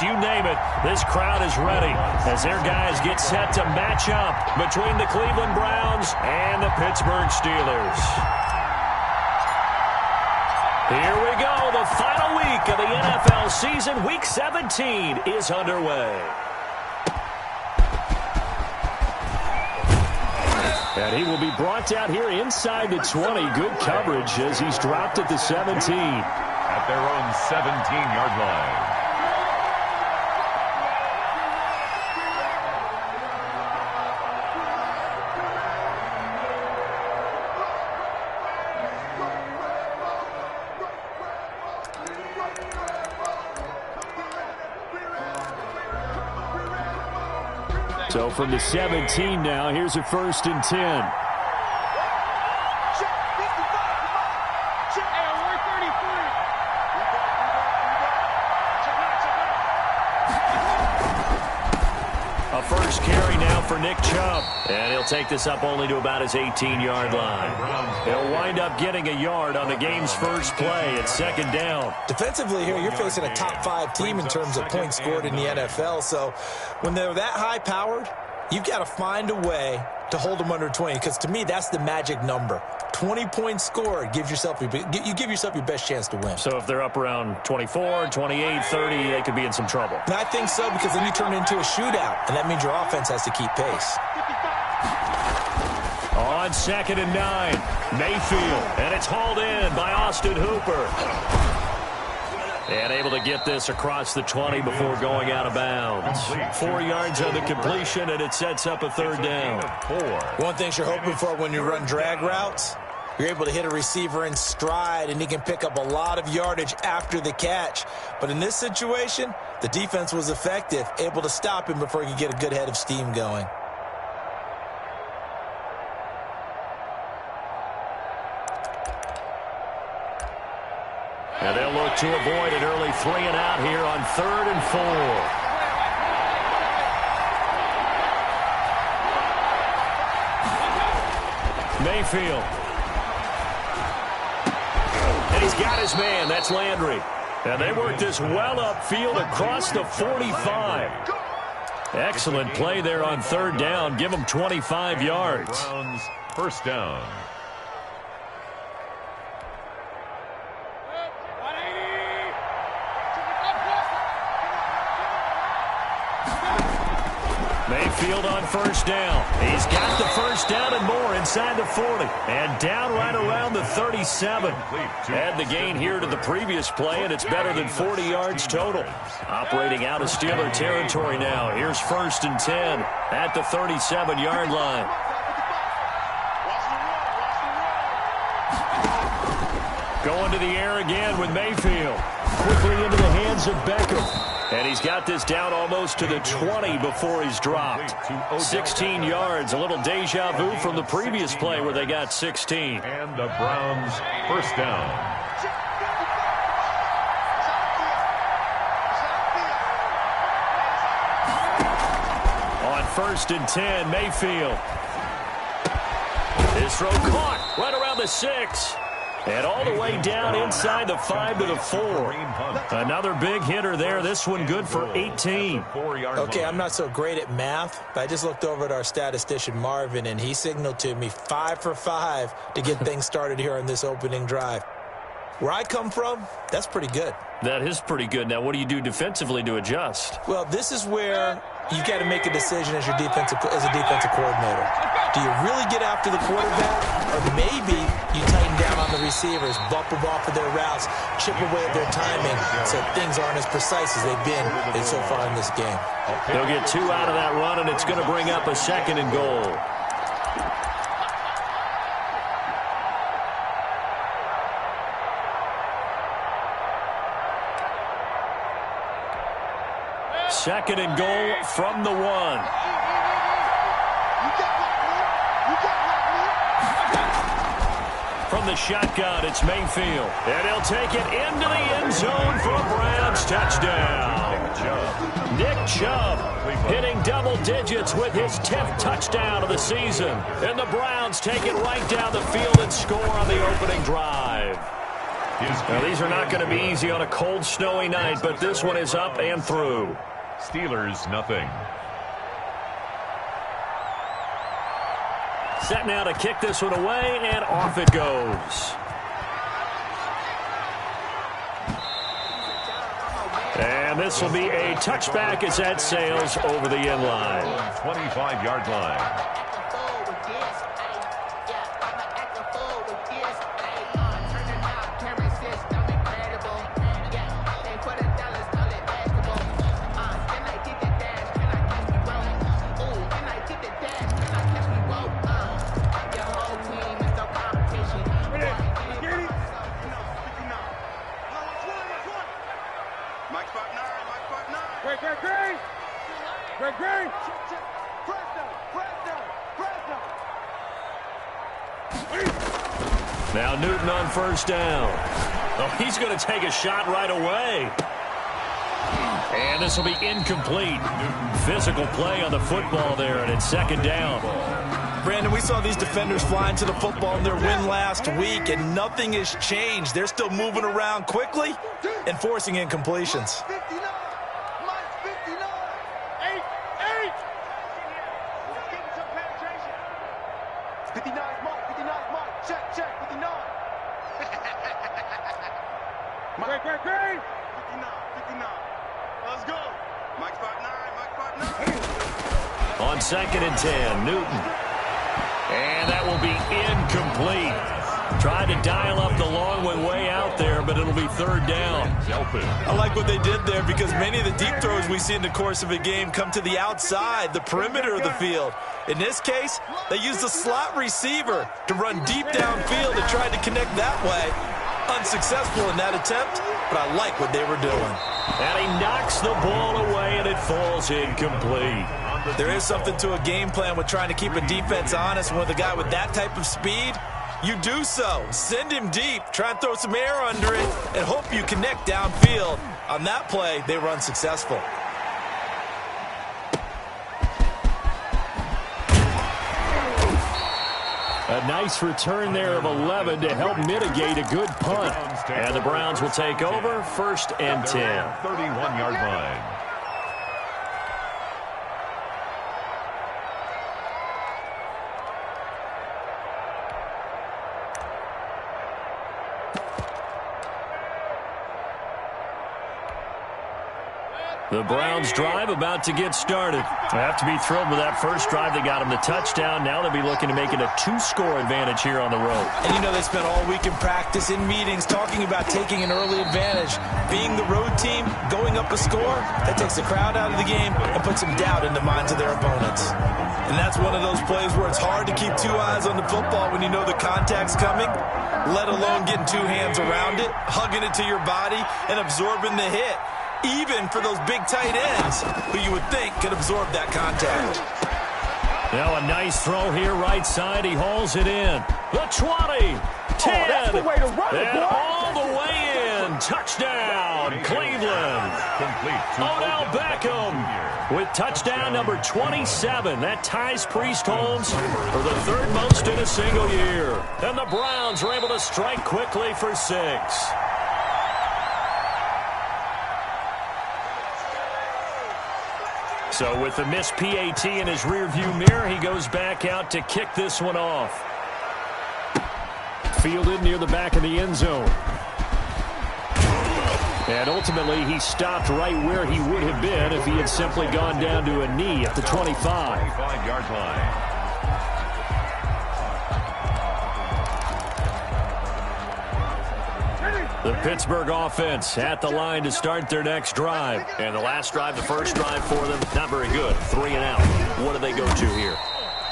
you name it, this crowd is ready as their guys get set to match up between the Cleveland Browns and the Pittsburgh Steelers. Here we go. The final week of the NFL season. Week 17 is underway. And he will be brought down here inside the 20. Good coverage as he's dropped at the 17. At their own 17-yard line. So from the 17 now, here's a 1st and 10. A first carry now for Nick Chubb. And he'll take this up only to about his 18-yard line. He'll wind up getting a yard on the game's first play at 2nd down. Defensively here, you're facing a top-5 team in terms of points scored in the NFL. So when they're that high-powered, you've got to find a way to hold them under 20. Because to me, that's the magic number. 20 points scored, you give yourself your best chance to win. So if they're up around 24, 28, 30, they could be in some trouble. And I think so, because then you turn it into a shootout, and that means your offense has to keep pace. On 2nd and 9, Mayfield, and it's hauled in by Austin Hooper. And able to get this across the 20 before going out of bounds. 4 yards on the completion, and it sets up a 3rd down. One thing you're hoping for when you run drag routes, you're able to hit a receiver in stride, and he can pick up a lot of yardage after the catch. But in this situation, the defense was effective, able to stop him before he could get a good head of steam going. And they'll look to avoid an early 3 and out here on 3rd and 4. Mayfield. And he's got his man. That's Landry. And they work this well upfield across the 45. Excellent play there on 3rd down. Give them 25 yards. Browns, 1st down. Mayfield on 1st down. He's got the 1st down and more inside the 40. And down right around the 37. Add the gain here to the previous play, and it's better than 40 yards total. Operating out of Steeler territory now. Here's 1st and 10 at the 37-yard line. Going to the air again with Mayfield. Quickly into the hands of Beckham. And he's got this down almost to the 20 before he's dropped. 16 yards, a little deja vu from the previous play where they got 16. And the Browns, 1st down. On 1st and 10, Mayfield. His throw caught right around the 6. And all the way down inside the 5 to the 4. Another big hitter there. This one good for 18. Okay, I'm not so great at math, but I just looked over at our statistician, Marvin, and he signaled to me 5 for 5 to get things started here on this opening drive. Where I come from, that's pretty good. That is pretty good. Now, what do you do defensively to adjust? Well, this is where you got to make a decision as a defensive coordinator. Do you really get after the quarterback, or maybe you tighten down on the receivers, bump them off of their routes, chip away at their timing, so things aren't as precise as they've been so far in this game. They'll get 2 out of that run, and it's going to bring up a 2nd and goal. Second and goal from the 1. From the shotgun, it's Mayfield. And he'll take it into the end zone for a Browns touchdown. Nick Chubb hitting double digits with his 10th touchdown of the season. And the Browns take it right down the field and score on the opening drive. Now, these are not going to be easy on a cold, snowy night, but this one is up and through. Steelers, nothing. Set now to kick this one away, and off it goes. And this will be a touchback as that sails over the end line. 25-yard line. Now Newton on first down. Oh, he's going to take a shot right away. And this will be incomplete. Physical play on the football there, and it's second down. Brandon, we saw these defenders flying to the football in their win last week, and nothing has changed. They're still moving around quickly and forcing incompletions. 59, Mike, 59, Mike, check, 59. Mike, 59, 59. Let's go. Mike 59, Mike 59. On second and 10, Newton. And that will be incomplete. Tried to dial up the long one way out there, but it'll be third down. I like what they did there because many of the deep throws we see in the course of a game come to the outside, the perimeter of the field. In this case, they used the slot receiver to run deep downfield and tried to connect that way. Unsuccessful in that attempt, but I like what they were doing. And he knocks the ball away, and it falls incomplete. There is something to a game plan with trying to keep a defense honest. And with a guy with that type of speed, you do so. Send him deep, try and throw some air under it, and hope you connect downfield. On that play, they were unsuccessful. A nice return there of 11 to help mitigate a good punt. And the Browns will take over first and 10. 31-yard line. The Browns drive about to get started. They have to be thrilled with that first drive. They got them the touchdown. Now they'll be looking to make it a 2-score advantage here on the road. And you know they spent all week in practice, in meetings, talking about taking an early advantage. Being the road team, going up a score, that takes the crowd out of the game and puts some doubt in the minds of their opponents. And that's one of those plays where it's hard to keep two eyes on the football when you know the contact's coming, let alone getting two hands around it, hugging it to your body, and absorbing the hit. Even for those big tight ends who you would think could absorb that contact. Now a nice throw here, right side. He hauls it in. The 20, 10, that's the way to run it, and boy. all the way in. Touchdown, Cleveland. Odell Beckham with touchdown number 27. That ties Priest Holmes for the third most in a single year. And the Browns are able to strike quickly for 6. So with the missed PAT in his rearview mirror, he goes back out to kick this one off. Fielded near the back of the end zone. And ultimately, he stopped right where he would have been if he had simply gone down to a knee at the 25. 25-yard line. The Pittsburgh offense at the line to start their next drive. And the last drive, the first drive for them, not very good. 3 and out. What do they go to here?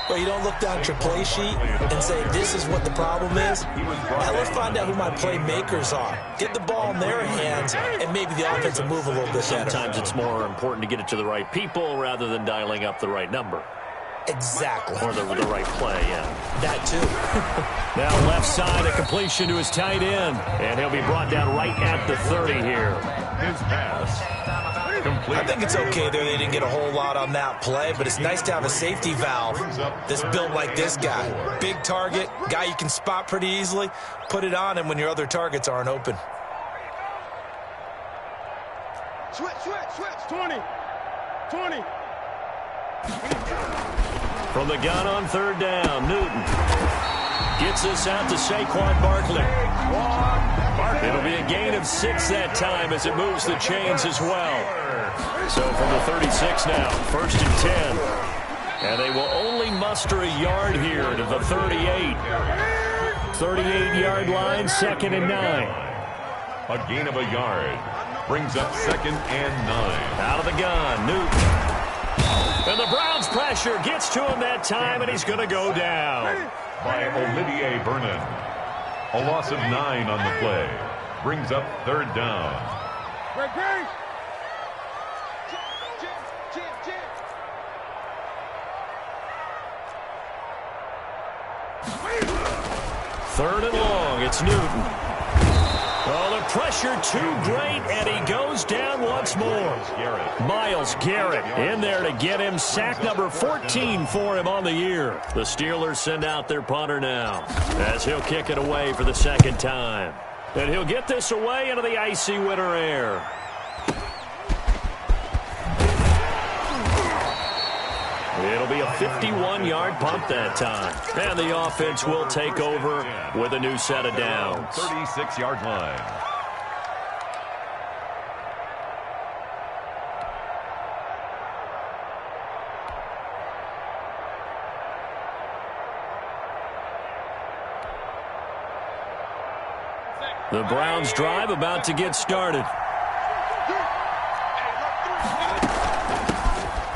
Well, you don't look down at your play sheet and say, this is what the problem is. Now let's find out who my playmakers are. Get the ball in their hands, and maybe the offense will move a little bit better. Sometimes it's more important to get it to the right people rather than dialing up the right number. Exactly. Or the right play, yeah. That too. Now left side, a completion to his tight end. And he'll be brought down right at the 30 here. His pass. Complete. I think it's okay there. They didn't get a whole lot on that play, but it's nice to have a safety valve that's built like this guy. Big target, guy you can spot pretty easily. Put it on him when your other targets aren't open. Switch. 20. From the gun on third down, Newton gets this out to Saquon Barkley. It'll be a gain of 6 that time as it moves the chains as well. So from the 36 now, 1st and 10. And they will only muster a yard here to the 38. 38-yard line, 2nd and 9. A gain of a yard. Brings up 2nd and 9. Out of the gun, Newton. And the Browns pressure gets to him that time, and he's going to go down. By Olivier Vernon. A loss of 9 on the play. Brings up 3rd down. Third and long, it's Newton. Oh, the pressure too great, and he goes down once more. Myles Garrett in there to get him. Sack number 14 for him on the year. The Steelers send out their punter now as he'll kick it away for the 2nd time. And he'll get this away into the icy winter air. It'll be a 51-yard punt that time. And the offense will take over with a new set of downs. 36-yard line. The Browns drive about to get started.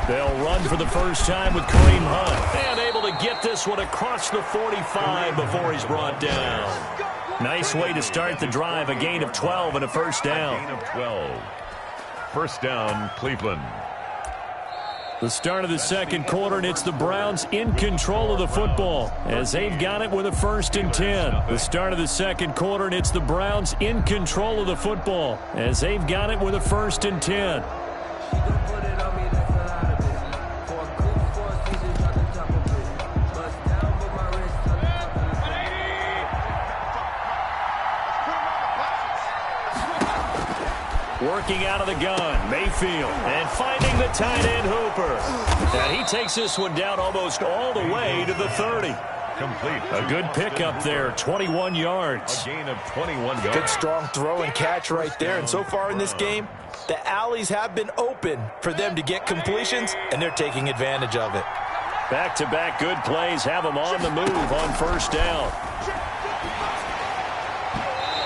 They'll run for the first time with Kareem Hunt. And able to get this one across the 45 before he's brought down. Nice way to start the drive. A gain of 12 and a first down. Gain of 12. First down, Cleveland. The start of the 2nd quarter, and it's the Browns in control of the football as they've got it with a 1st and 10. The start of the 2nd quarter, and it's the Browns in control of the football as they've got it with a 1st and 10. Working out of the gun, Mayfield, and finding the tight end Hooper. And he takes this one down almost all the way to the 30. Complete. A good pickup there, 21 yards. A gain of 21 yards. Good strong throw and catch right there. And so far in this game, the alleys have been open for them to get completions, and they're taking advantage of it. Back-to-back good plays have them on the move on 1st down.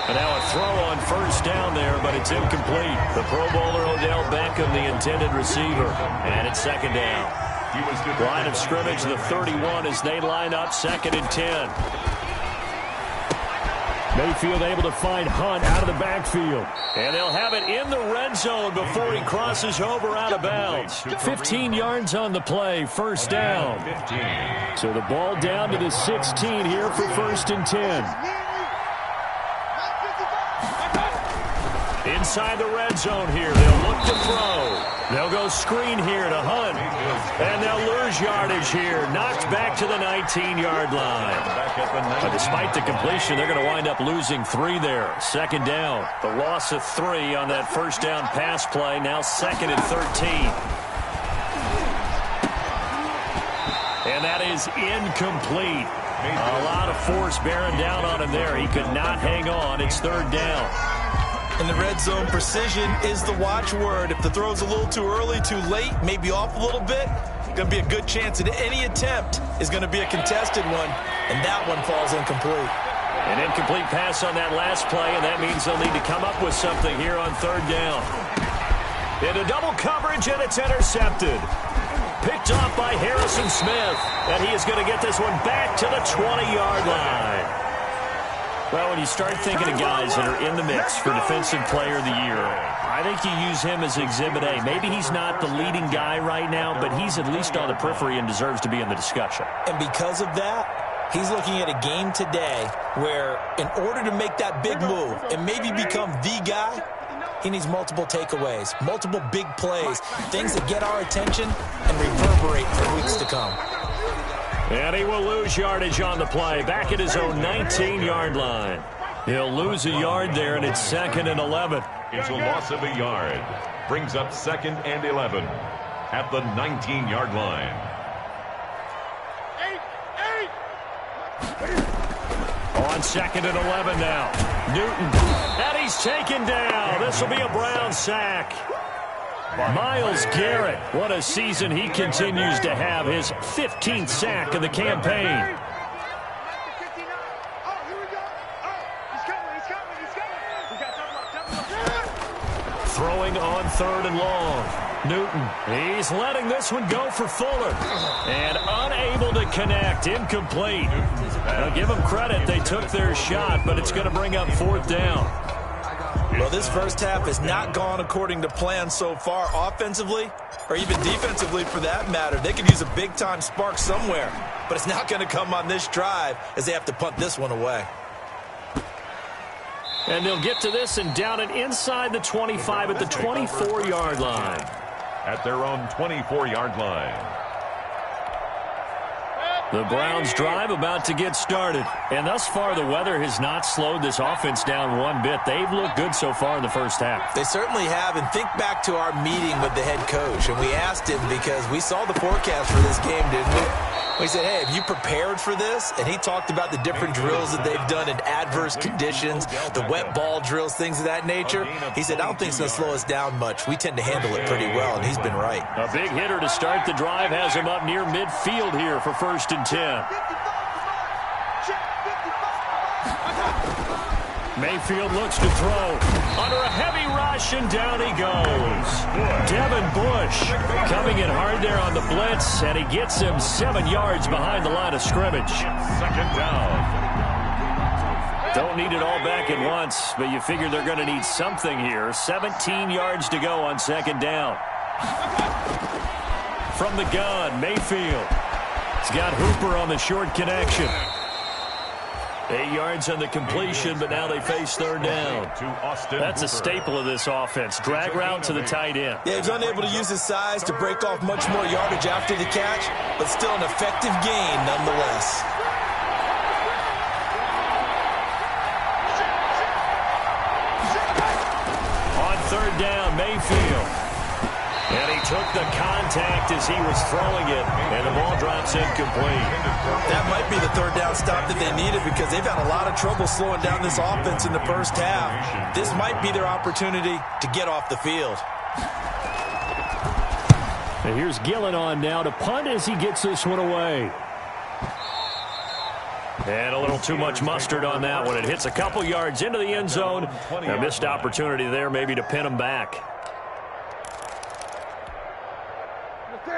And now a throw on 1st down there, but it's incomplete. The Pro Bowler Odell Beckham, the intended receiver. And it's 2nd down. Line of scrimmage, the 31 as they line up 2nd and 10. Mayfield able to find Hunt out of the backfield. And they'll have it in the red zone before he crosses over out of bounds. 15 yards on the play, 1st down. So the ball down to the 16 here for 1st and 10. Inside the red zone here, they'll look to throw. They'll go screen here to Hunt. And they'll lose yardage here. Knocked back to the 19-yard line. But despite the completion, they're going to wind up losing 3 there. 2nd down. The loss of 3 on that 1st down pass play. Now 2nd and 13. And that is incomplete. A lot of force bearing down on him there. He could not hang on. It's 3rd down. In the red zone, precision is the watchword. If the throw's a little too early, too late, maybe off a little bit, going to be a good chance that any attempt is going to be a contested one, and that one falls incomplete. An incomplete pass on that last play, and that means they'll need to come up with something here on 3rd down. Into double coverage, and it's intercepted. Picked off by Harrison Smith, and he is going to get this one back to the 20-yard line. Well, when you start thinking of guys that are in the mix for Defensive Player of the Year, I think you use him as Exhibit A. Maybe he's not the leading guy right now, but he's at least on the periphery and deserves to be in the discussion. And because of that, he's looking at a game today where in order to make that big move and maybe become the guy, He needs multiple takeaways, multiple big plays, things that get our attention and reverberate for weeks to come. And he will lose yardage on the play, back at his own 19-yard line. He'll lose a yard there, and it's 2nd and 11. It's a loss of a yard. Brings up 2nd and 11 at the 19-yard line. On 2nd and 11 now. Newton. And he's taken down. This will be a Brown sack. Myles Garrett, what a season he continues to have. His 15th sack of the campaign. Throwing on 3rd and long. Newton, he's letting this one go for Fuller. And unable to connect, incomplete. Now give them credit, they took their shot, but it's going to bring up 4th down. Well, this first half has not gone according to plan so far offensively, or even defensively for that matter. They could use a big-time spark somewhere, but it's not going to come on this drive as they have to punt this one away. And they'll get to this and down it inside the 25 at the 24-yard line. At their own 24-yard line. The Browns drive about to get started. And thus far, the weather has not slowed this offense down one bit. They've looked good so far in the first half. They certainly have. And think back to our meeting with the head coach. And we asked him because we saw the forecast for this game, didn't we? We said, hey, have you prepared for this? And he talked about the different drills that they've done in adverse conditions, the wet ball drills, things of that nature. He said, I don't think it's going to slow us down much. We tend to handle it pretty well, and he's been right. A big hitter to start the drive has him up near midfield here for 1st and 10. Mayfield looks to throw. Under a heavy rush, and down he goes. Devin Bush coming in hard there on the blitz, and he gets him 7 yards behind the line of scrimmage. 2nd down. Don't need it all back at once, but you figure they're going to need something here. 17 yards to go on 2nd down. From the gun, Mayfield. He's got Hooper on the short connection. 8 yards on the completion, but now they face 3rd down. That's a staple of this offense. Drag route to the tight end. Yeah, he's unable to use his size to break off much more yardage after the catch, but still an effective gain nonetheless. On 3rd down, Mayfield. And he took the contact as he was throwing it, and the ball drops incomplete. That might be the 3rd down stop that they needed because they've had a lot of trouble slowing down this offense in the first half. This might be their opportunity to get off the field. And here's Gillen on now to punt as he gets this one away. And a little too much mustard on that one. It hits a couple yards into the end zone. A missed opportunity there maybe to pin him back.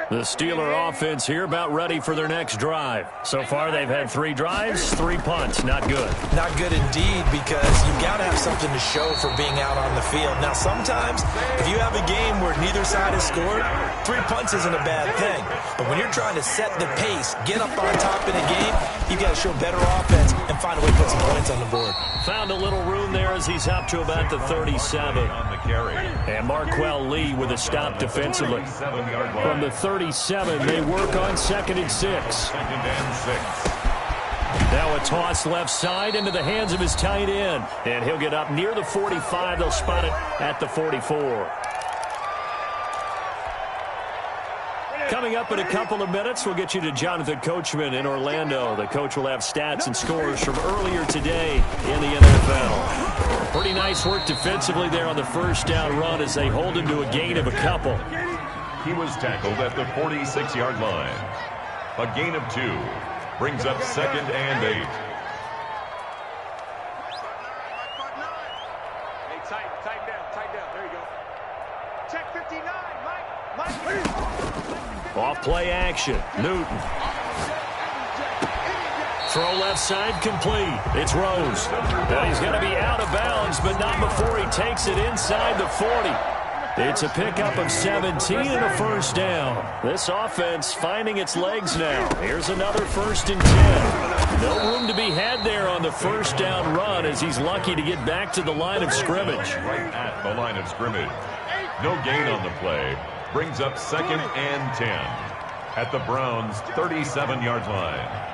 The Steeler offense here about ready for their next drive. So far, they've had 3 drives, 3 punts. Not good. Not good indeed, because you've got to have something to show for being out on the field. Now, sometimes, if you have a game where neither side has scored, 3 punts isn't a bad thing. But when you're trying to set the pace, get up on top in a game, you've got to show better offense and find a way to put some points on the board. Found a little room there as he's up to about the 37. On the carry. And Marquell Lee with a stop defensively. 7-yard line. From the 37, they work on 2nd and 6. 2nd and 6. Now a toss left side into the hands of his tight end. And he'll get up near the 45. They'll spot it at the 44. Coming up in a couple of minutes, we'll get you to Jonathan Coachman in Orlando. The coach will have stats and scores from earlier today in the NFL. Pretty nice work defensively there on the 1st down run as they hold him to a gain of a couple. He was tackled at the 46-yard line. A gain of 2. Brings up 2nd and 8. Hey, tighten down. There you go. Check 59, Mike. Off play action. Newton. Throw left side complete. It's Rose. Now he's going to be out of bounds, but not before he takes it inside the 40. It's a pickup of 17 and a first down. This offense finding its legs now. Here's another 1st and 10. No room to be had there on the first down run as he's lucky to get back to the line of scrimmage. Right at the line of scrimmage. No gain on the play. Brings up 2nd and 10 at the Browns' 37-yard line.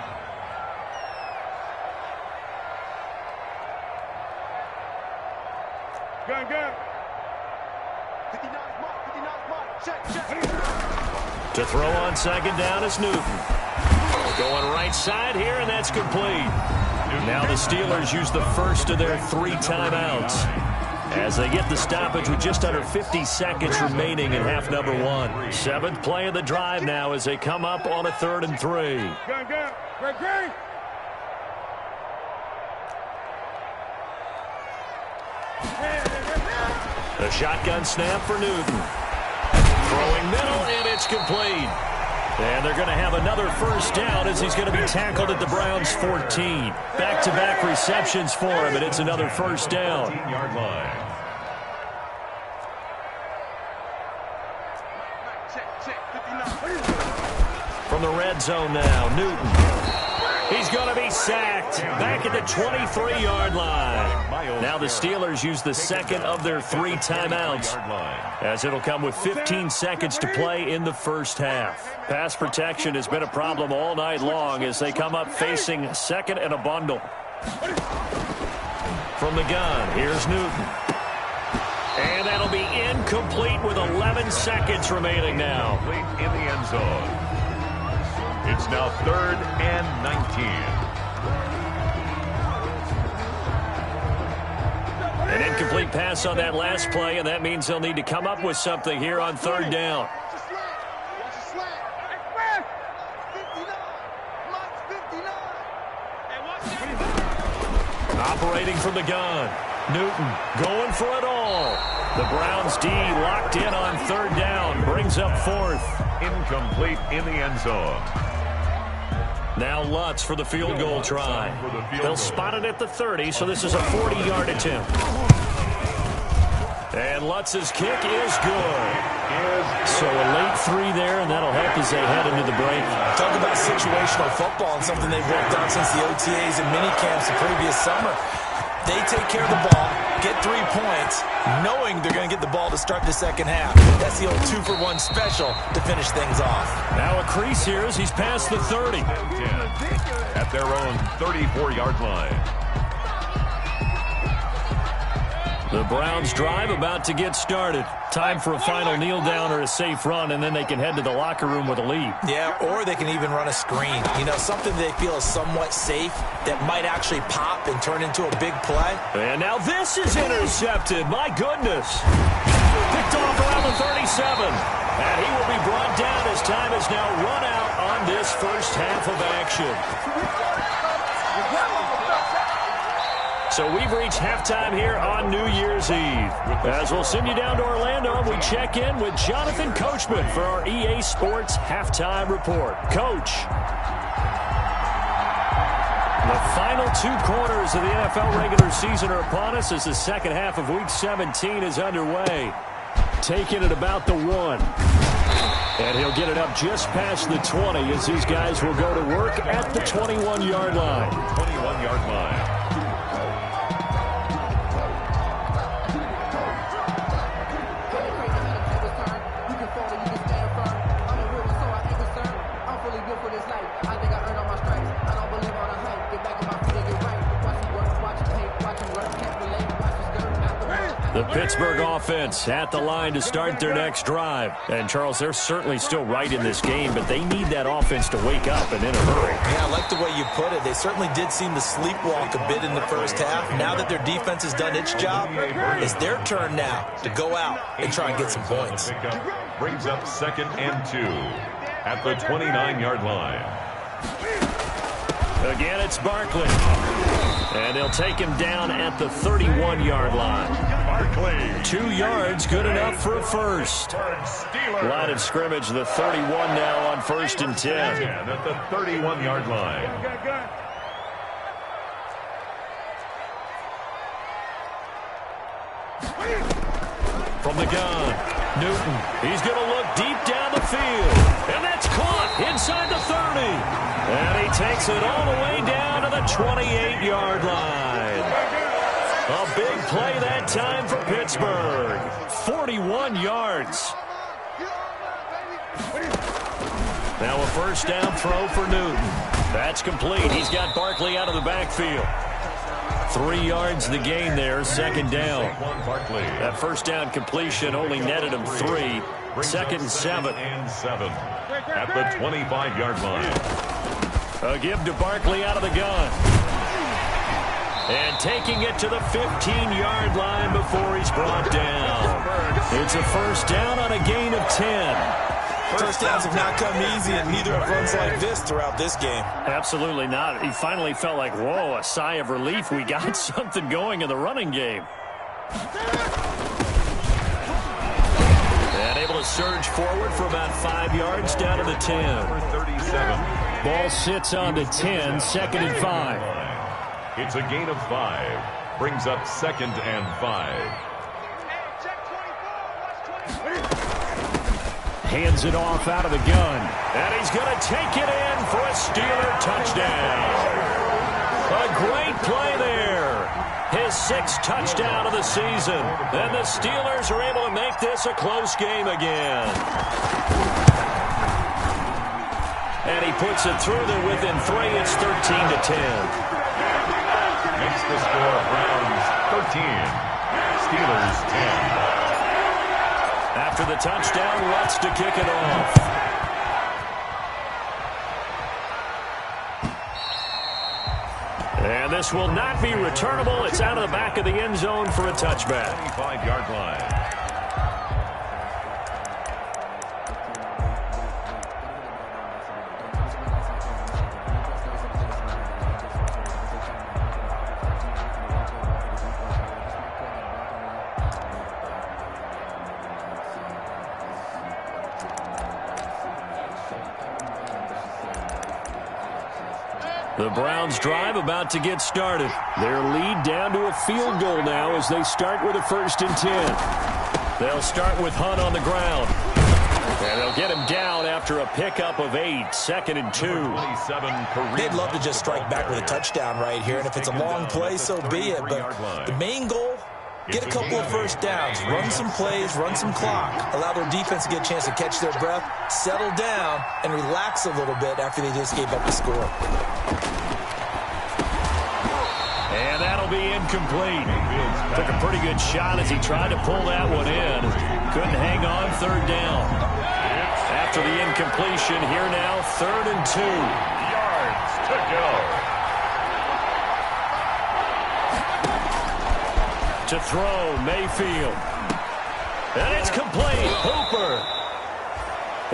Gun, gun. 59 mark, check. To throw on 2nd down is Newton. Going right side here, and that's complete. Now the Steelers use the first of their 3 timeouts as they get the stoppage with just under 50 seconds remaining in half number 1. 7th play of the drive now as they come up on a 3rd and 3. Gun, gun. Great. The shotgun snap for Newton. Throwing middle, and it's complete. And they're going to have another first down as he's going to be tackled at the Browns' 14. Back-to-back receptions for him, and it's another first down. 14-yard line. From the red zone now, Newton. He's going to be sacked back at the 23-yard line. Now the Steelers use the 2nd of their 3 timeouts as it'll come with 15 seconds to play in the first half. Pass protection has been a problem all night long as they come up facing 2nd and a bundle. From the gun, here's Newton. And that'll be incomplete with 11 seconds remaining now. In the end zone. It's now 3rd and 19. An incomplete pass on that last play, and that means they'll need to come up with something here on 3rd down. Operating from the gun. Newton going for it all. The Browns D locked in on 3rd down. Brings up 4th. Incomplete in the end zone. Now Lutz for the field goal try. They'll spot it at the 30, so this is a 40-yard attempt. And Lutz's kick is good. So a late 3 there, and that'll help as they head into the break. Talk about situational football and something they've worked on since the OTAs and minicamps the previous summer. They take care of the ball, get 3 points, knowing they're going to get the ball to start the second half. That's the old 2-for-1 special to finish things off. Now a crease here as he's past the 30. At their own 34-yard line. The Browns drive about to get started. Time for a final kneel down or a safe run, and then they can head to the locker room with a lead. Yeah, or they can even run a screen. You know, something they feel is somewhat safe that might actually pop and turn into a big play. And now this is intercepted. My goodness. Picked off around the 37. And he will be brought down as time is now run out on this first half of action. So we've reached halftime here on New Year's Eve. As we'll send you down to Orlando, we check in with Jonathan Coachman for our EA Sports Halftime Report. Coach. The final 2 quarters of the NFL regular season are upon us as the second half of Week 17 is underway. Taking it about the 1. And he'll get it up just past the 20 as these guys will go to work at the 21-yard line. 21-yard line. The Pittsburgh offense at the line to start their next drive. And, Charles, they're certainly still right in this game, but they need that offense to wake up and in a hurry. Yeah, I like the way you put it. They certainly did seem to sleepwalk a bit in the first half. Now that their defense has done its job, it's their turn now to go out and try and get some points. Brings up 2nd and 2 at the 29-yard line. Again, it's Barkley. And they'll take him down at the 31-yard line. Barkley. 2 yards, good enough for a first. Line of scrimmage, the 31 now on 1st and 10. At the 31-yard line. From the gun, Newton. He's going to look deep down the field. And that's caught inside the 30. And he takes it all the way down to the 28-yard line. A big play that time for Pittsburgh. 41 yards. Now a first down throw for Newton. That's complete. He's got Barkley out of the backfield. 3 yards the gain there, second down. That first down completion only netted him 3. Second and 7. At the 25-yard line. A give to Barkley out of the gun. And taking it to the 15-yard line before he's brought down. It's a first down on a gain of 10. First downs have not come easy, and neither have runs like this throughout this game. Absolutely not. He finally felt like, whoa, a sigh of relief. We got something going in the running game. And able to surge forward for about 5 yards down to the 10. 37. Ball sits on to 10, second and 5. It's a gain of 5. Brings up second and 5. Hands it off out of the gun. And he's going to take it in for a Steeler touchdown. A great play there. His 6th touchdown of the season. And the Steelers are able to make this a close game again. And he puts it through there within 3. It's 13-10. Makes the score Browns 13. Steelers 10. After the touchdown, Lutz to kick it off. And this will not be returnable. It's out of the back of the end zone for a touchback. 25-yard line. The Browns drive about to get started. Their lead down to a field goal now as they start with a 1st and 10. They'll start with Hunt on the ground. And they'll get him down after a pickup of 8, 2nd and 2. They'd love to just strike back with a touchdown right here, and if it's a long play, so be it. But the main goal, get a couple of first downs, run some plays, run some clock, allow their defense to get a chance to catch their breath, settle down, and relax a little bit after they just gave up the score. And that'll be incomplete. Took a pretty good shot as he tried to pull that one in. Couldn't hang on, 3rd down. After the incompletion, here now, 3rd and 2. Yards to go. To throw, Mayfield. And it's complete. Hooper.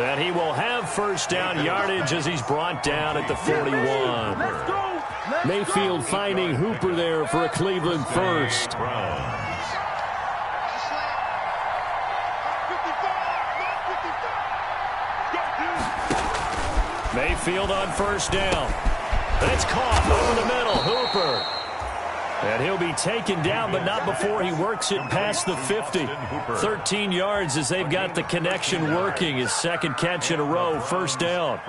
And he will have first down yardage as he's brought down at the 41. Mayfield finding Hooper there for a Cleveland first. Mayfield on first down. It's caught over the middle. Hooper. And he'll be taken down, but not before he works it past the 50. 13 yards as they've got the connection working. His 2nd catch in a row, first down.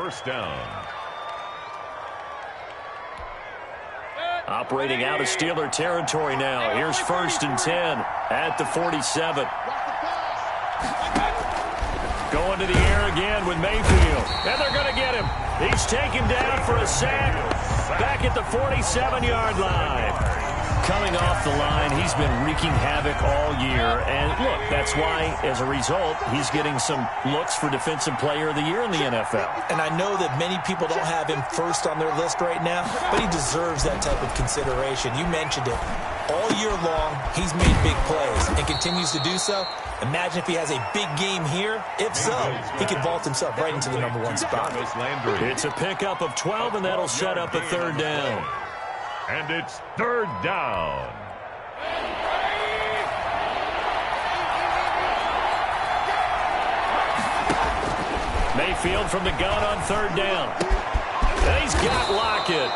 Operating out of Steeler territory now. Here's 1st and 10 at the 47. Going to the air again with Mayfield. And they're going to get him. He's taken down for a sack back at the 47-yard line. Coming off the line, he's been wreaking havoc all year. And look, that's why, as a result, he's getting some looks for Defensive Player of the Year in the NFL. And I know that many people don't have him first on their list right now, but he deserves that type of consideration. You mentioned it. All year long, he's made big plays and continues to do so. Imagine if he has a big game here. If so, he could vault himself right into the #1 spot. It's a pickup of 12, and that'll set up a 3rd down. And it's 3rd down. Mayfield from the gun on 3rd down. And he's got Lockett.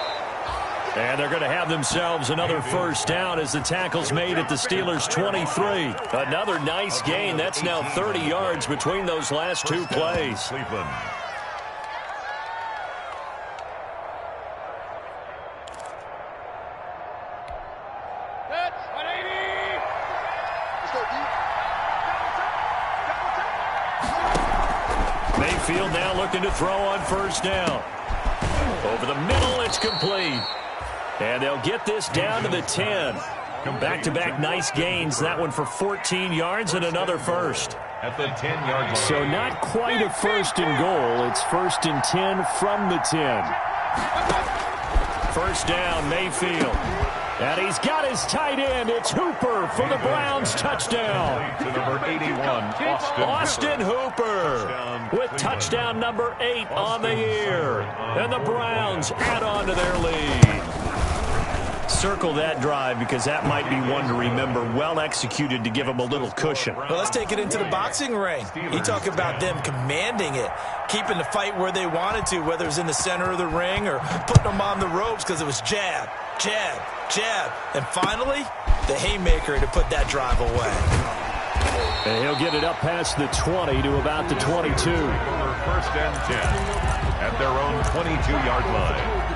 And they're going to have themselves another first down as the tackle's made at the Steelers' 23. Another nice gain. That's now 30 yards between those last two plays. Cleveland. Mayfield now looking to throw on first down. Over the middle, it's complete. And they'll get this down to the 10. Back-to-back nice gains. That one for 14 yards and another first. At the 10-yard line. So not quite a first and goal. It's first and 10 from the 10. First down, Mayfield. And he's got his tight end. It's Hooper for the Browns touchdown. To number 81, Austin Hooper with touchdown number 8 on the year. And the Browns add on to their lead. Circle that drive because that might be one to remember. Well executed to give them a little cushion. Well, let's take it into the boxing ring. You talk about them commanding it, keeping the fight where they wanted to, whether it was in the center of the ring or putting them on the ropes because it was jab, jab, jab. And finally, the haymaker to put that drive away. And he'll get it up past the 20 to about the 22. First and 10 at their own 22-yard line.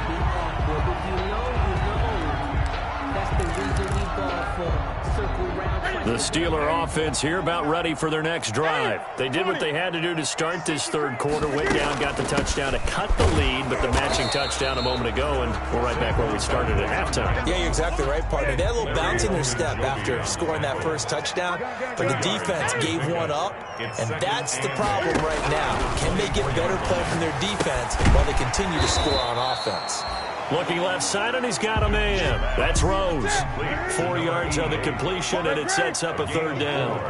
The Steeler offense here about ready for their next drive. They did what they had to do to start this third quarter. Went down, got the touchdown to cut the lead, but the matching touchdown a moment ago, and we're right back where we started at halftime. Yeah, you're exactly right, partner. They had a little bounce in their step after scoring that first touchdown, but the defense gave one up, and that's the problem right now. Can they get better play from their defense while they continue to score on offense? Looking left side, and he's got a man. That's Rose. 4 yards on the completion, and it sets up a third down.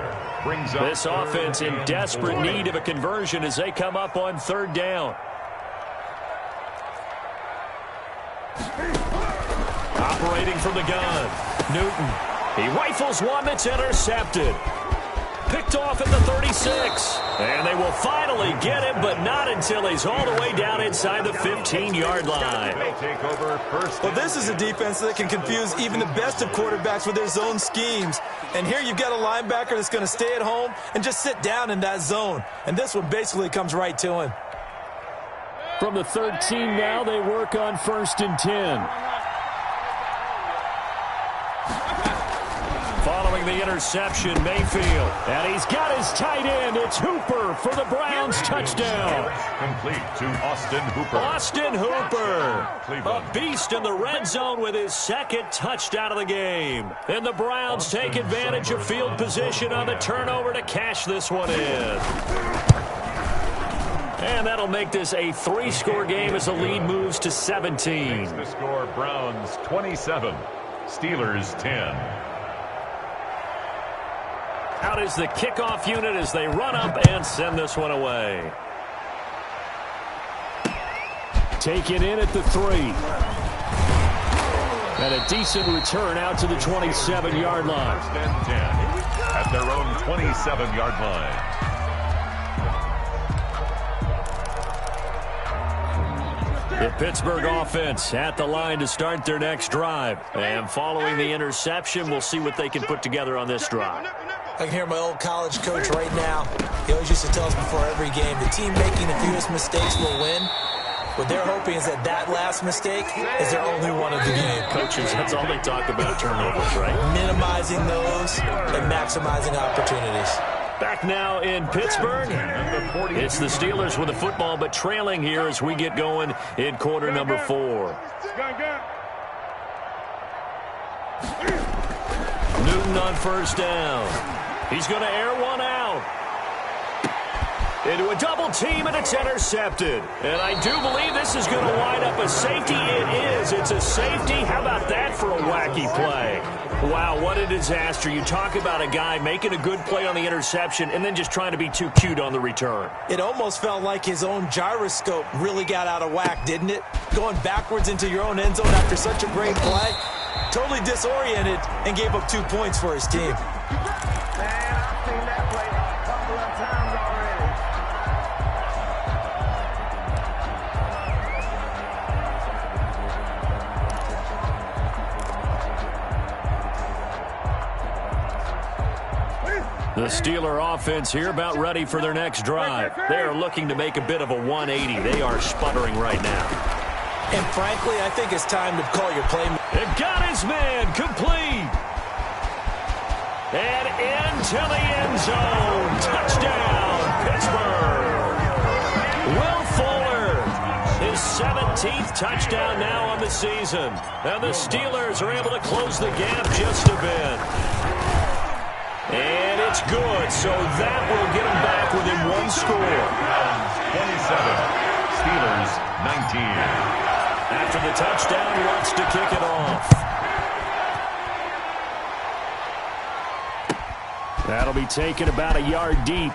This offense in desperate need of a conversion as they come up on third down. Operating from the gun, Newton. He rifles one that's intercepted. Picked off at the 36. And they will finally get him, but not until he's all the way down inside the 15-yard line. Well, this is a defense that can confuse even the best of quarterbacks with their zone schemes. And here you've got a linebacker that's going to stay at home and just sit down in that zone. And this one basically comes right to him. From the 13 now, they work on first and 10. Following the interception, Mayfield. And he's got his tight end. It's Hooper for the Browns touchdown. Complete to Austin Hooper. Austin Hooper, a beast in the red zone with his second touchdown of the game. And the Browns take advantage of field position on the turnover to cash this one in. And that'll make this a 3-score game as the lead moves to 17. The score, Browns 27, Steelers 10. Out is the kickoff unit as they run up and send this one away. Take it in at the 3. And a decent return out to the 27-yard line. First and 10 at their own 27-yard line. The Pittsburgh offense at the line to start their next drive. And following the interception, we'll see what they can put together on this drive. I can hear my old college coach right now. He always used to tell us before every game, the team making the fewest mistakes will win. What they're hoping is that last mistake is their only one of the game. Coaches, that's all they talk about, turnovers, right? Minimizing those and maximizing opportunities. Back now in Pittsburgh. It's the Steelers with the football, but trailing here as we get going in quarter number 4. Newton on first down. He's going to air one out. Into a double team, and it's intercepted. And I do believe this is going to wind up a safety. It is. It's a safety. How about that for a wacky play? Wow, what a disaster. You talk about a guy making a good play on the interception and then just trying to be too cute on the return. It almost felt like his own gyroscope really got out of whack, didn't it? Going backwards into your own end zone after such a great play. Totally disoriented and gave up 2 points for his team. The Steeler offense here about ready for their next drive. They are looking to make a bit of a 180. They are sputtering right now. And frankly, I think it's time to call your play. They've got his man complete. And into the end zone. Touchdown, Pittsburgh. Will Fuller, his 17th touchdown now on the season. And the Steelers are able to close the gap just a bit. And it's good, so that will get them back within one score. 27, Steelers 19. After the touchdown, wants to kick it off. That'll be taken about a yard deep.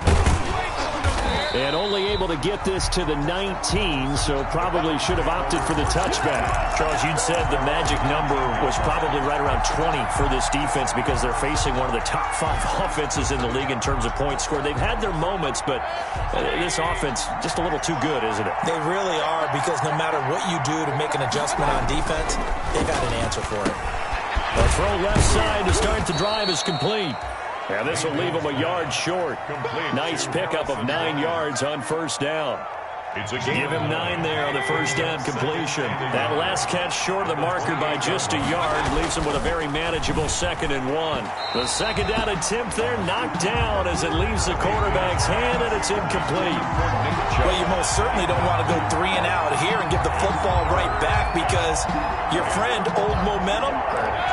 And only able to get this to the 19, so probably should have opted for the touchback. Charles, you'd said the magic number was probably right around 20 for this defense because they're facing one of the top 5 offenses in the league in terms of points scored. They've had their moments, but this offense just a little too good, isn't it? They really are, because no matter what you do to make an adjustment on defense, they got an answer for it. The throw left side to start the drive is complete. And this will leave him a yard short. Nice pickup of 9 yards on first down. Give him 9 there on the first down completion. That last catch short of the marker by just a yard leaves him with a very manageable 2nd and 1. The second down attempt there knocked down as it leaves the quarterback's hand, and it's incomplete. Well, you most certainly don't want to go 3 and out here and give the football right back, because your friend, Old Momentum,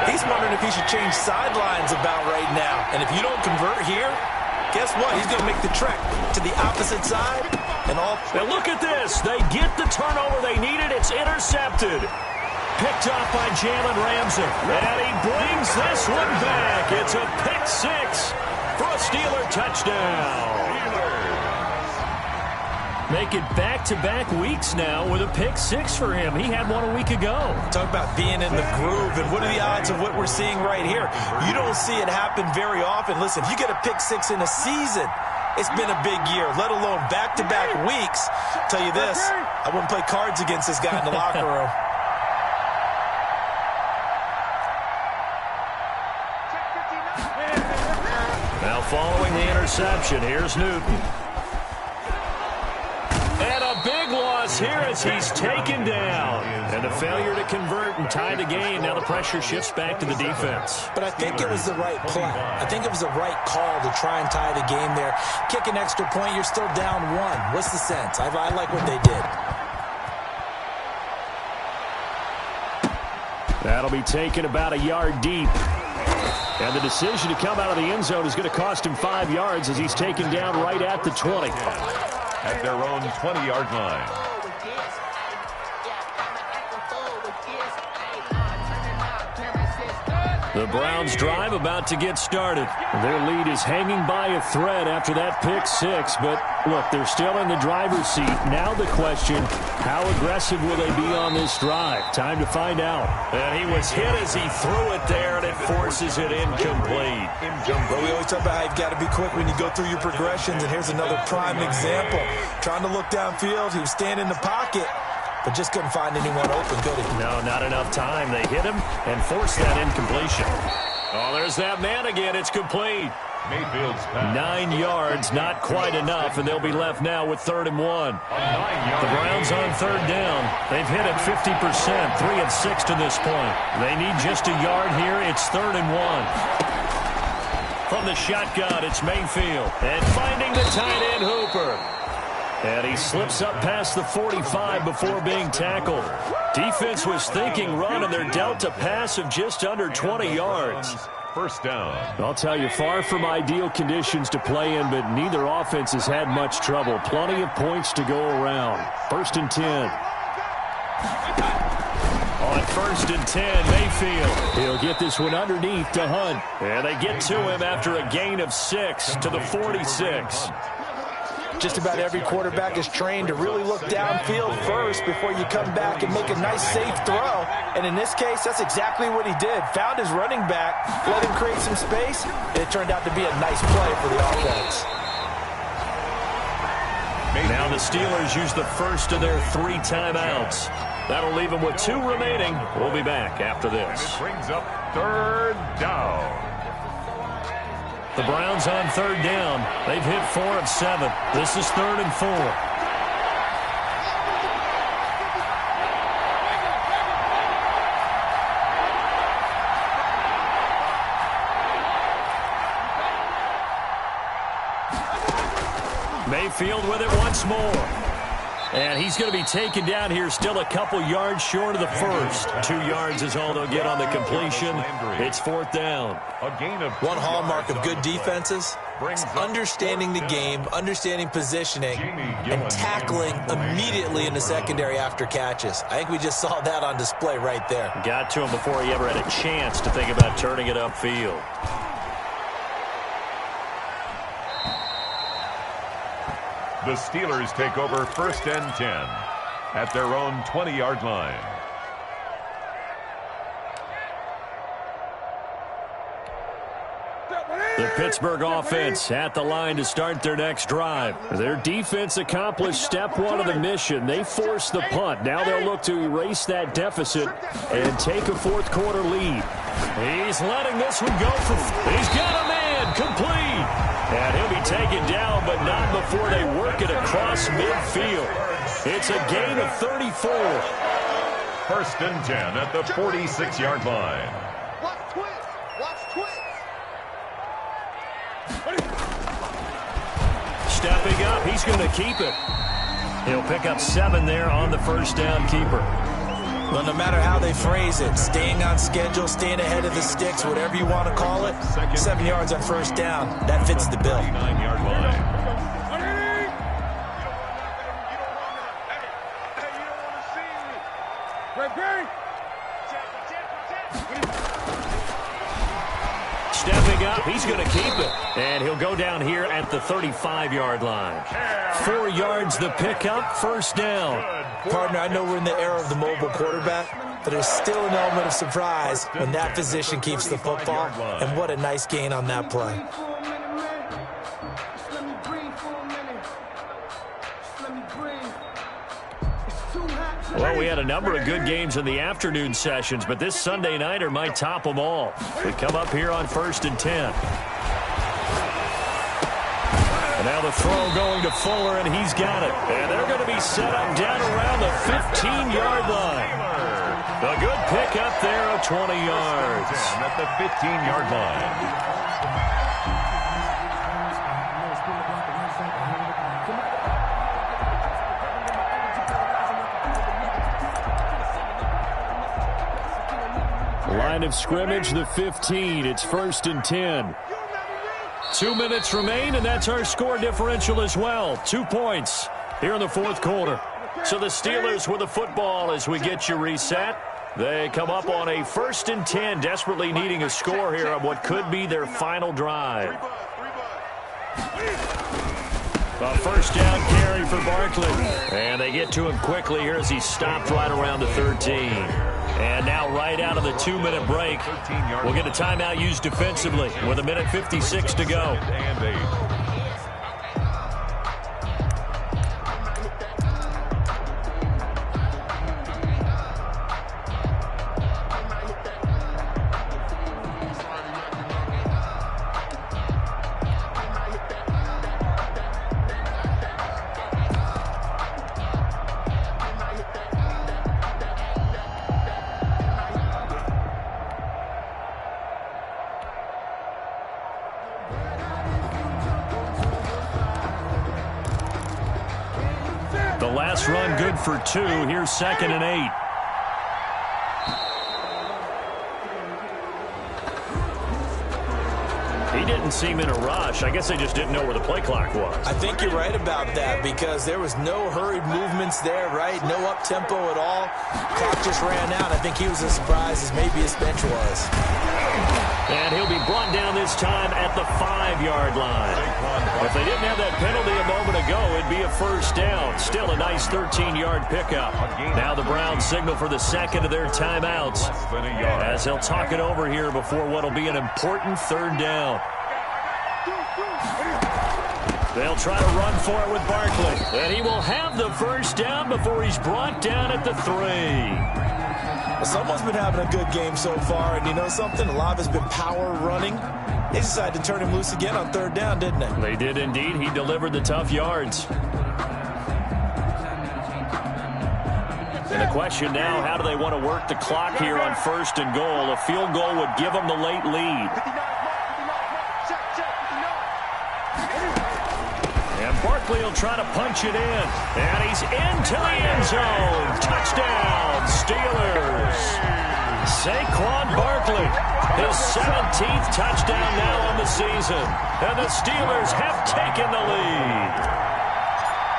he's wondering if he should change sidelines about right now. And if you don't convert here, guess what? He's going to make the trek to the opposite side. And look at this. They get the turnover they needed. It's intercepted. Picked off by Jalen Ramsey. And he brings this one back. It's a pick 6 for a Steeler touchdown. Make it back-to-back weeks now with a pick 6 for him. He had one a week ago. Talk about being in the groove, and what are the odds of what we're seeing right here? You don't see it happen very often. Listen, if you get a pick 6 in a season, it's been a big year, let alone back-to-back weeks. I'll tell you this, I wouldn't play cards against this guy in the locker room. Now following the interception, here's Newton. And a big loss here as he's taken down. And a failure to convert and tie the game. Now the pressure shifts back to the defense. But I think it was the right play. I think it was the right call to try and tie the game there. Kick an extra point, you're still down 1. What's the sense? I like what they did. That'll be taken about a yard deep. And the decision to come out of the end zone is going to cost him 5 yards as he's taken down right at the 20. At their own 20-yard line. The Browns drive about to get started. Their lead is hanging by a thread after that pick 6, but look, they're still in the driver's seat. Now the question, how aggressive will they be on this drive? Time to find out. And he was hit as he threw it there, and it forces it incomplete. But we always talk about how you've got to be quick when you go through your progressions, and here's another prime example. Trying to look downfield, he was standing in the pocket, but just couldn't find anyone open, could he? No, not enough time. They hit him and forced that incompletion. Oh, there's that man again. It's complete. Mayfield's pass. 9 yards, not quite enough, and they'll be left now with 3rd and 1. The Browns on 3rd down. They've hit it 50%, 3 of 6 to this point. They need just a yard here. It's 3rd and 1. From the shotgun, it's Mayfield. And finding the tight end, Hooper. And he slips up past the 45 before being tackled. Defense was thinking run, and they're dealt a pass of just under 20 yards. First down. I'll tell you, far from ideal conditions to play in, but neither offense has had much trouble. Plenty of points to go around. 1st and 10. On 1st and 10, Mayfield. He'll get this one underneath to Hunt. And they get to him after a gain of 6 to the 46. Just about every quarterback is trained to really look downfield first before you come back and make a nice, safe throw. And in this case, that's exactly what he did. Found his running back, let him create some space, and it turned out to be a nice play for the offense. Now the Steelers use the first of their 3 timeouts. That'll leave them with 2 remaining. We'll be back after this. It brings up 3rd down. The Browns on third down. They've hit 4 of 7. This is 3rd and 4. Mayfield with it once more. And he's going to be taken down here, still a couple yards short of the first. 2 yards is all they'll get on the completion. It's 4th down. One hallmark of good defenses is understanding the game, understanding positioning, and tackling immediately in the secondary after catches. I think we just saw that on display right there. Got to him before he ever had a chance to think about turning it upfield. The Steelers take over 1st and 10 at their own 20-yard line. The Pittsburgh offense at the line to start their next drive. Their defense accomplished step 1 of the mission. They forced the punt. Now they'll look to erase that deficit and take a 4th quarter lead. He's letting this one go for... He's got a man complete. And he'll be taken down, but not before they work it across midfield. It's a gain of 34. 1st and 10 at the 46-yard line. Watch twist. Watch twist. Stepping up, he's going to keep it. He'll pick up 7 there on the 1st down keeper. Well, no matter how they phrase it, staying on schedule, staying ahead of the sticks, whatever you want to call it, 7 yards on 1st down, that fits the bill. 9-yard line. Stepping up, he's going to keep it. And he'll go down here at the 35-yard line. 4 yards the pickup, 1st down. Partner, I know we're in the era of the mobile quarterback, but there's still an element of surprise when that position keeps the football, and what a nice gain on that play. Well, we had a number of good games in the afternoon sessions, but this Sunday nighter might top them all. We come up here on 1st and 10. And now the throw going to Fuller, and he's got it. And they're going to be set up down around the 15-yard line. A good pick up there of 20 yards. At the 15-yard line. Line of scrimmage, the 15. It's 1st and 10. 2 minutes remain, and that's our score differential as well. 2 points here in the 4th quarter. So the Steelers with the football as we get you reset. They come up on a 1st and 10, desperately needing a score here on what could be their final drive. A 1st down carry for Barkley. And they get to him quickly here as he stopped right around the 13. And now right out of the 2-minute break, we'll get a timeout used defensively with 1:56 to go. The last run good for 2. Here's 2nd and 8. He didn't seem in a rush. I guess they just didn't know where the play clock was. I think you're right about that because there was no hurried movements there, right? No up-tempo at all. Clock just ran out. I think he was as surprised as maybe his bench was. And he'll be brought down this time at the 5-yard line. If they didn't have that penalty a moment ago, it'd be a 1st down. Still a nice 13-yard pickup. Now the Browns signal for the 2nd of their timeouts as they'll talk it over here before what'll be an important 3rd down. They'll try to run for it with Barkley. And he will have the 1st down before he's brought down at the 3. Someone's been having a good game so far, and you know something? A lot of it's been power running. They decided to turn him loose again on 3rd down, didn't they? They did indeed. He delivered the tough yards. And the question now, how do they want to work the clock here on 1st and goal? A field goal would give them the late lead. And Barkley will try to punch it in. And he's into the end zone. Touchdown, Steelers. Saquon Barkley, his 17th touchdown now on the season. And the Steelers have taken the lead.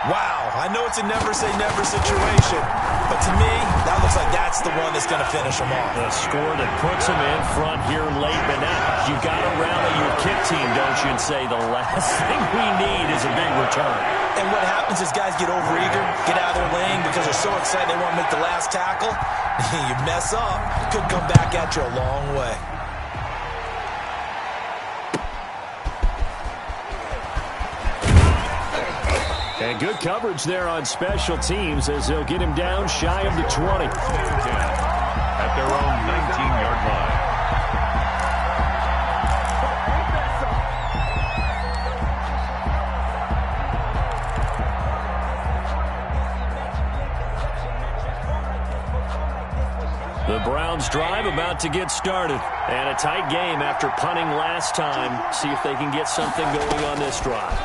Wow, I know it's a never-say-never situation, but to me, that looks like that's the one that's going to finish them off. The score that puts them in front here late, but now you got to rally your kick team, don't you, and say the last thing we need is a big return. And what happens is guys get overeager, get out of their lane because they're so excited they want to make the last tackle. You mess up, it could come back at you a long way. And good coverage there on special teams as they'll get him down shy of the 20. At their own 19-yard line. The Browns drive about to get started. And a tight game after punting last time. See if they can get something going on this drive.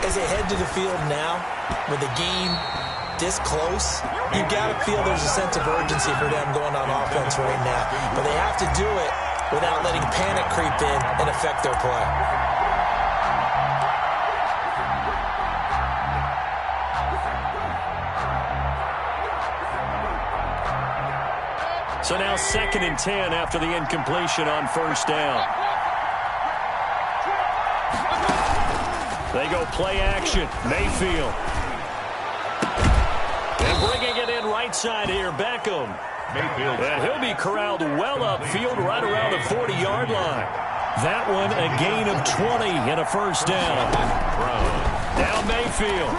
As they head to the field now, with the game this close, you got to feel there's a sense of urgency for them going on offense right now. But they have to do it without letting panic creep in and affect their play. So now 2nd and 10 after the incompletion on 1st down. They go play action. Mayfield. And bringing it in right side here, Beckham. Mayfield. And he'll be corralled well upfield right around the 40-yard line. That one a gain of 20 and a 1st down. Now Mayfield.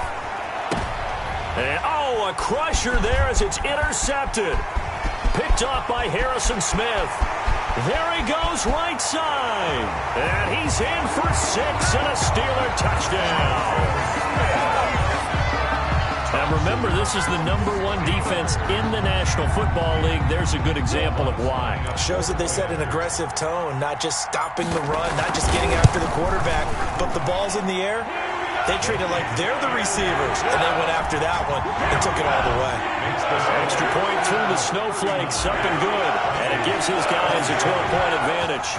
And, a crusher there as it's intercepted. Picked off by Harrison Smith. There he goes right side. And he's in for 6 and a Steeler touchdown. Now remember, this is the #1 defense in the National Football League. There's a good example of why. Shows that they set an aggressive tone, not just stopping the run, not just getting after the quarterback, but the ball's in the air. They treat it like they're the receivers, and they went after that one and took it all the way. Extra point through the snowflakes, up and good. And it gives his guys a 12-point advantage.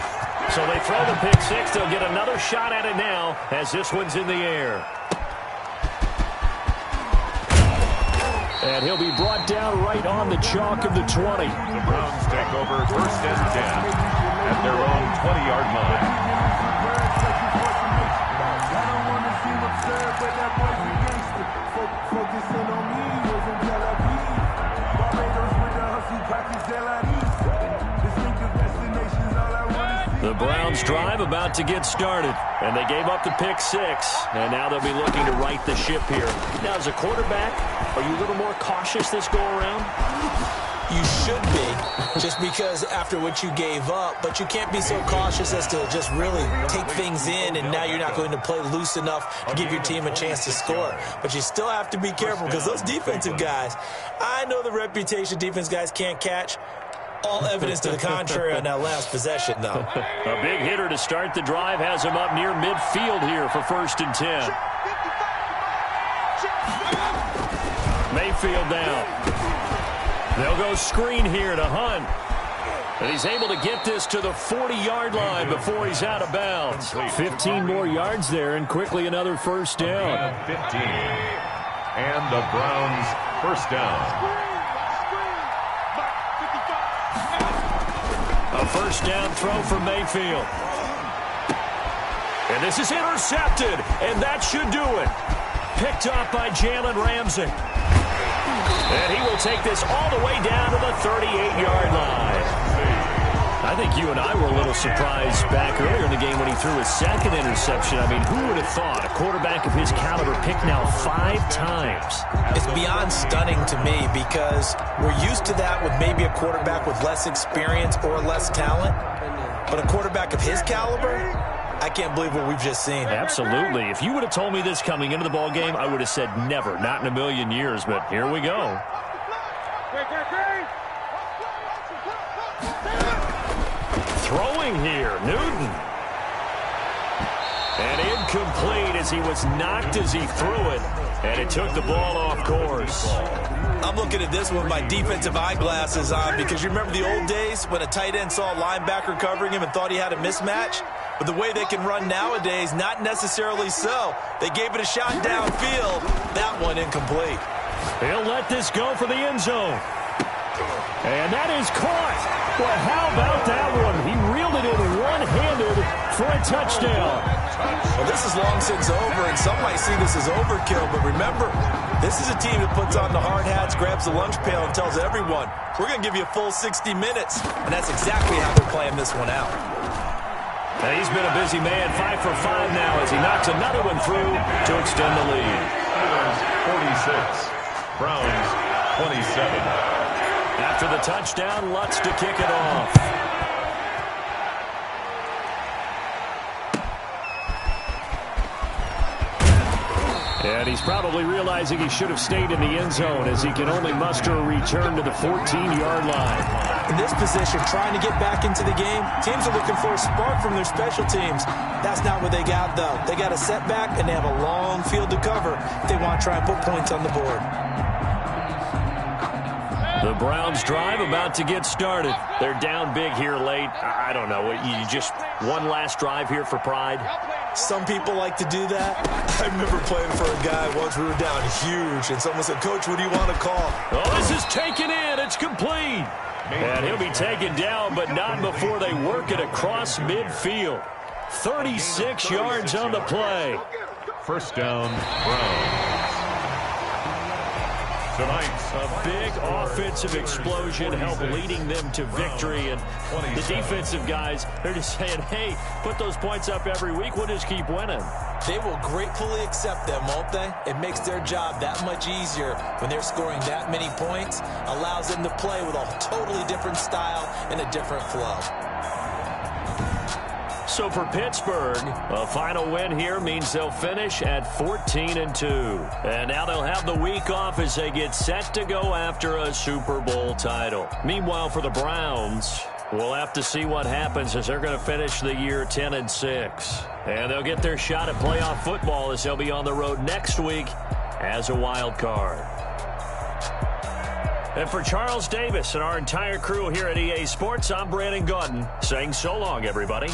So they throw the pick 6. They'll get another shot at it now as this one's in the air. And he'll be brought down right on the chalk of the 20. The Browns take over 1st and 10 at their own 20-yard line. The Browns drive about to get started, and they gave up the pick 6, and now they'll be looking to right the ship here. Now, as a quarterback, are you a little more cautious this go-around? You should be, just because after what you gave up, but you can't be so cautious as to just really take things in, and now you're not going to play loose enough to give your team a chance to score. But you still have to be careful because those defensive guys, I know the reputation defense guys can't catch. All evidence to the contrary on that last possession, though. A big hitter to start the drive has him up near midfield here for 1st and 10. Mayfield down. They'll go screen here to Hunt. And he's able to get this to the 40-yard line before he's out of bounds. 15 more yards there, and quickly another 1st down. 15. And the Browns 1st down. A 1st down throw for Mayfield. And this is intercepted, and that should do it. Picked off by Jalen Ramsey. And he will take this all the way down to the 38-yard line. I think you and I were a little surprised back earlier in the game when he threw his 2nd interception. I mean, who would have thought a quarterback of his caliber picked now 5 times? It's beyond stunning to me because we're used to that with maybe a quarterback with less experience or less talent. But a quarterback of his caliber, I can't believe what we've just seen. Absolutely. If you would have told me this coming into the ball game, I would have said never, not in a million years. But here we go. Throwing here, Newton. And incomplete as he was knocked as he threw it. And it took the ball off course. I'm looking at this with my defensive eyeglasses on because you remember the old days when a tight end saw a linebacker covering him and thought he had a mismatch? But the way they can run nowadays, not necessarily so. They gave it a shot downfield. That one incomplete. He'll let this go for the end zone. And that is caught. Well, how about that one? He reeled it in one-handed for a touchdown. Well, this is long since over, and some might see this as overkill. But remember, this is a team that puts on the hard hats, grabs the lunch pail, and tells everyone, we're going to give you a full 60 minutes. And that's exactly how they're playing this one out. And he's been a busy man, 5 for 5 now as he knocks another one through to extend the lead. 46, Browns 27. After the touchdown, Lutz to kick it off. And he's probably realizing he should have stayed in the end zone as he can only muster a return to the 14-yard line. In this position, trying to get back into the game, teams are looking for a spark from their special teams. That's not what they got, though. They got a setback, and they have a long field to cover if they want to try and put points on the board. The Browns drive about to get started. They're down big here late. I don't know. You just one last drive here for pride? Some people like to do that. I remember playing for a guy once. We were down huge, and someone said, Coach, what do you want to call? Oh, this is taken in. It's complete. And he'll be taken down, but not before they work it across midfield. 36 yards on the play. First down, Browns. Tonight's a big offensive explosion helped leading them to victory. And the defensive guys, they're just saying, hey, put those points up every week. We'll just keep winning. They will gratefully accept them, won't they? It makes their job that much easier when they're scoring that many points. Allows them to play with a totally different style and a different flow. So for Pittsburgh, a final win here means they'll finish at 14-2. And now they'll have the week off as they get set to go after a Super Bowl title. Meanwhile, for the Browns, we'll have to see what happens as they're going to finish the year 10-6. And they'll get their shot at playoff football as they'll be on the road next week as a wild card. And for Charles Davis and our entire crew here at EA Sports, I'm Brandon Gaudin saying so long, everybody.